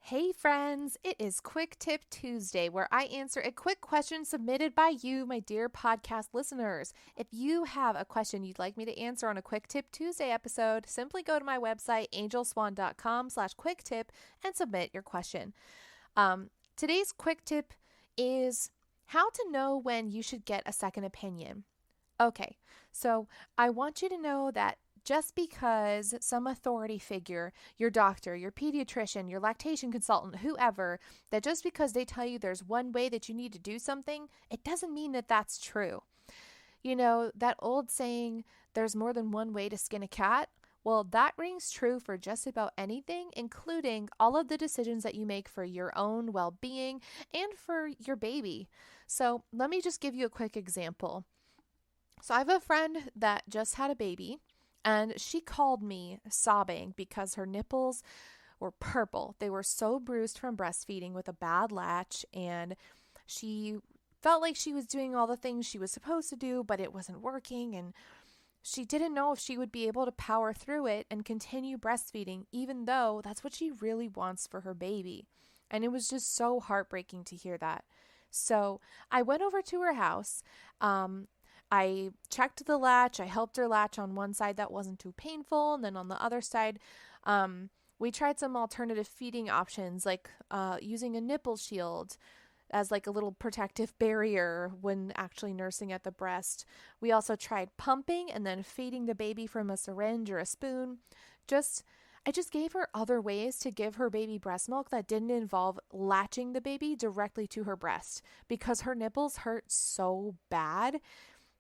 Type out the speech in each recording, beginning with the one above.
Hey friends, it is Quick Tip Tuesday where I answer a quick question submitted by you, my dear podcast listeners. If you have a question you'd like me to answer on a Quick Tip Tuesday episode, simply go to my website angelswan.com/quicktip and submit your question. Today's quick tip is how to know when you should get a second opinion. Okay, so I want you to know that just because some authority figure, your doctor, your pediatrician, your lactation consultant, whoever, that just because they tell you there's one way that you need to do something, it doesn't mean that that's true. You know, that old saying, there's more than one way to skin a cat? Well, that rings true for just about anything, including all of the decisions that you make for your own well being and for your baby. So, let me just give you a quick example. So I have a friend that just had a baby, and she called me sobbing because her nipples were purple. They were so bruised from breastfeeding with a bad latch, and she felt like she was doing all the things she was supposed to do, but it wasn't working, and she didn't know if she would be able to power through it and continue breastfeeding, even though that's what she really wants for her baby. And it was just so heartbreaking to hear that. So I went over to her house. I checked the latch. I helped her latch on one side that wasn't too painful. And then on the other side, we tried some alternative feeding options like using a nipple shield as like a little protective barrier when actually nursing at the breast. We also tried pumping and then feeding the baby from a syringe or a spoon. I just gave her other ways to give her baby breast milk that didn't involve latching the baby directly to her breast because her nipples hurt so bad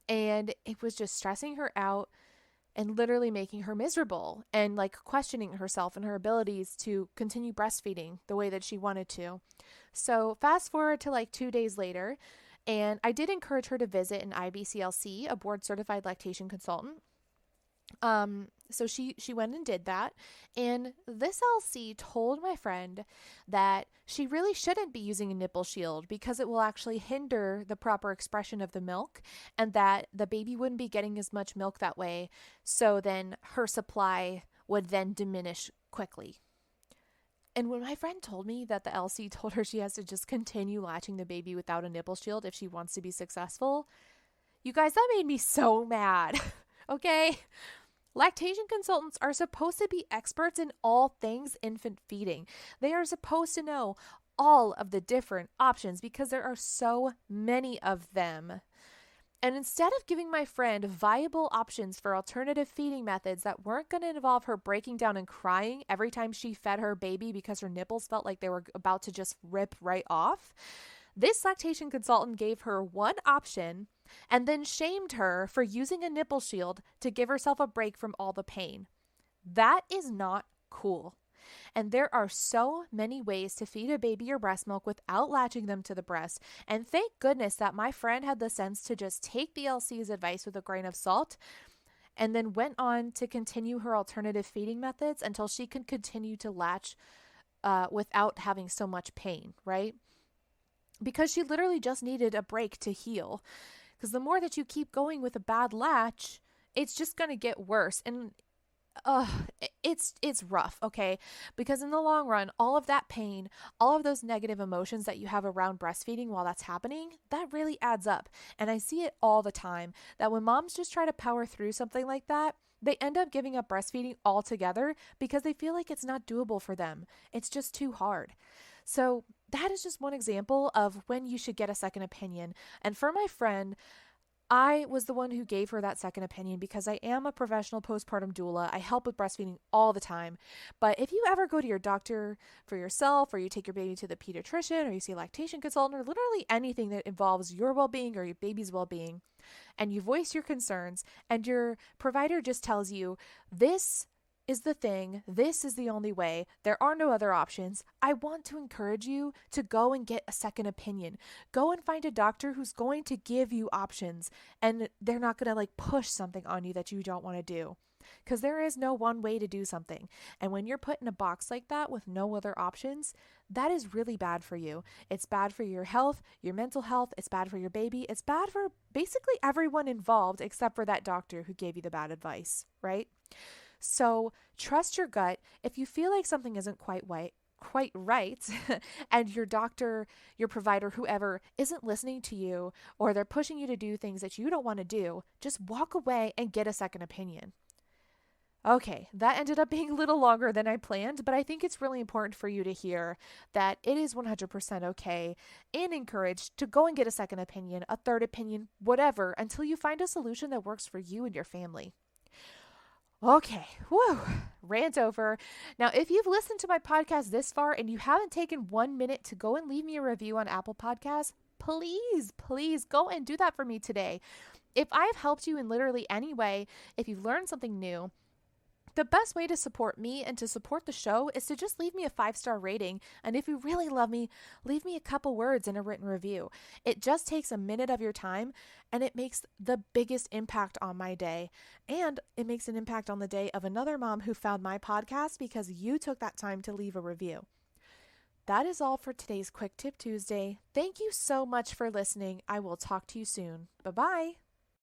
and it was just stressing her out and literally making her miserable and like questioning herself and her abilities to continue breastfeeding the way that she wanted to. So, fast forward to like 2 days later, and I did encourage her to visit an IBCLC, a board certified lactation consultant. So she went and did that, and this LC told my friend that she really shouldn't be using a nipple shield because it will actually hinder the proper expression of the milk, and that the baby wouldn't be getting as much milk that way. So then her supply would then diminish quickly. And when my friend told me that the LC told her she has to just continue latching the baby without a nipple shield if she wants to be successful, you guys, that made me so mad. Okay? Lactation consultants are supposed to be experts in all things infant feeding. They are supposed to know all of the different options because there are so many of them. And instead of giving my friend viable options for alternative feeding methods that weren't going to involve her breaking down and crying every time she fed her baby because her nipples felt like they were about to just rip right off, this lactation consultant gave her one option and then shamed her for using a nipple shield to give herself a break from all the pain. That is not cool. And there are so many ways to feed a baby your breast milk without latching them to the breast. And thank goodness that my friend had the sense to just take the LC's advice with a grain of salt and then went on to continue her alternative feeding methods until she could continue to latch without having so much pain, right? Because she literally just needed a break to heal. Because the more that you keep going with a bad latch, it's just going to get worse. And it's rough, okay? Because in the long run, all of that pain, all of those negative emotions that you have around breastfeeding while that's happening, that really adds up. And I see it all the time that when moms just try to power through something like that, they end up giving up breastfeeding altogether because they feel like it's not doable for them. It's just too hard. So that is just one example of when you should get a second opinion. And for my friend, I was the one who gave her that second opinion because I am a professional postpartum doula. I help with breastfeeding all the time. But if you ever go to your doctor for yourself, or you take your baby to the pediatrician, or you see a lactation consultant, or literally anything that involves your well-being or your baby's well-being, and you voice your concerns, and your provider just tells you, this is the thing, this is the only way, there are no other options, I want to encourage you to go and get a second opinion. Go and find a doctor who's going to give you options, and they're not going to like push something on you that you don't want to do. Because there is no one way to do something. And when you're put in a box like that with no other options, that is really bad for you. It's bad for your health, your mental health. It's bad for your baby. It's bad for basically everyone involved except for that doctor who gave you the bad advice, right? So trust your gut. If you feel like something isn't quite right, and your doctor, your provider, whoever isn't listening to you, or they're pushing you to do things that you don't want to do, just walk away and get a second opinion. Okay, that ended up being a little longer than I planned, but I think it's really important for you to hear that it is 100% okay and encouraged to go and get a second opinion, a third opinion, whatever, until you find a solution that works for you and your family. Okay, whew, rant over. Now, if you've listened to my podcast this far and you haven't taken 1 minute to go and leave me a review on Apple Podcasts, please go and do that for me today. If I've helped you in literally any way, if you've learned something new, the best way to support me and to support the show is to just leave me a 5-star rating. And if you really love me, leave me a couple words in a written review. It just takes a minute of your time and it makes the biggest impact on my day. And it makes an impact on the day of another mom who found my podcast because you took that time to leave a review. That is all for today's Quick Tip Tuesday. Thank you so much for listening. I will talk to you soon. Bye-bye.